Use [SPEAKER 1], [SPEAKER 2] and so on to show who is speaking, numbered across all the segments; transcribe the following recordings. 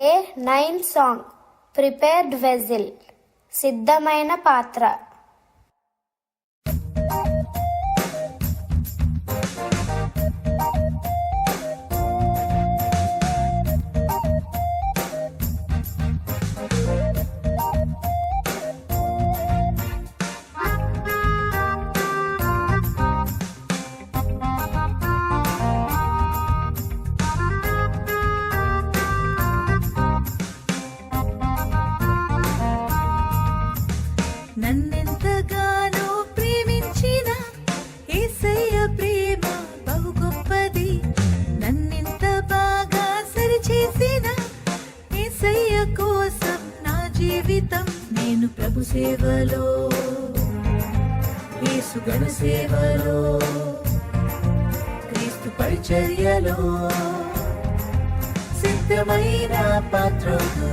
[SPEAKER 1] ఏ nine song prepared వెజిల్ సిద్ధమైన పాత్ర.
[SPEAKER 2] నన్నెంతగానో ప్రేమించిన యేసయ్య ప్రేమ బహు గొప్పది. నన్నెంత బాగా సరిచేసిన యేసయ్య కోసం నా జీవితం. నేను ప్రభు సేవలో, యేసు గణ సేవలో, క్రీస్తు పరిచర్యలో సిద్ధమైన పాత్రను.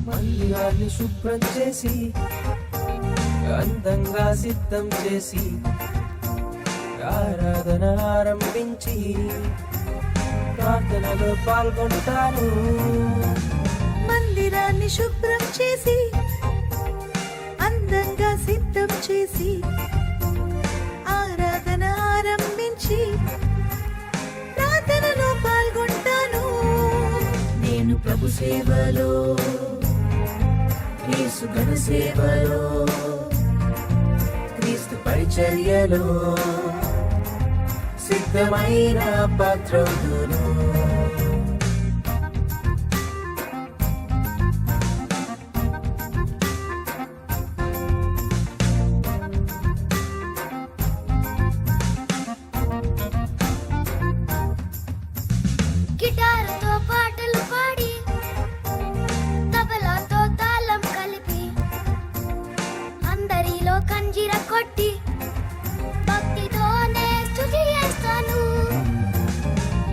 [SPEAKER 3] మందిరాన్ని శుభ్రం చేసి అందంగా సిద్ధం చేసి ఆరాధన ఆరంభించి ప్రార్థనలో పాల్గొంటాను.
[SPEAKER 2] మందిరాన్ని శుభ్రం చేసి అందంగా సిద్ధం చేసి ఆరాధన ఆరంభించి ప్రార్థనలో పాల్గొంటాను. నేను ప్రభు సేవలో, యేసు గణ సేవలో, క్రీస్తు పరిచర్యలో
[SPEAKER 3] సిద్ధమైన పాత్రను.
[SPEAKER 1] గిటారుతో పాటలు పాడి తబలాతో తాళం కలిపి అందరిలో కంజిర కొట్టి భక్తితోనే స్తుతి చేస్తాను.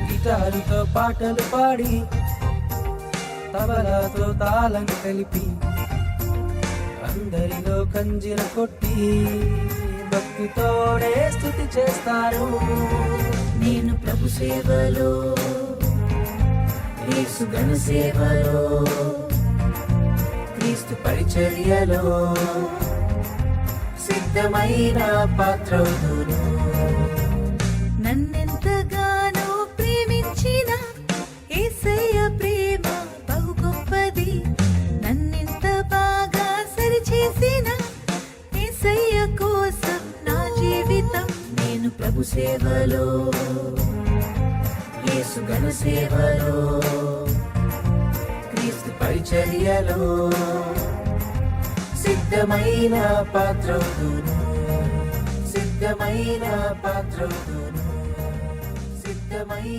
[SPEAKER 3] గిటారుతో పాటలు పాడి తబలాతో తాళం కలిపి అందరిలో కంజిర కొట్టి భక్తితోడే స్తుతి చేస్తారు.
[SPEAKER 2] నేను ప్రభు సేవలో, యేసు గణ సేవలో,
[SPEAKER 3] క్రీస్తు పరిచర్యలో సిద్ధమైన పాత్రను.
[SPEAKER 2] నన్నెంతగానో ప్రేమించిన యేసయ్య ప్రేమ బహు గొప్పది. నన్నెంత బాగా సరిచేసిన యేసయ్య కోసం నా జీవితం. నేను ప్రభు సేవలో, యేసు గణ సేవలో,
[SPEAKER 3] క్రీస్తు పరిచర్యలో సిద్ధమైన పాత్రను. సిద్ధమైన పాత్రను. సిద్ధమైన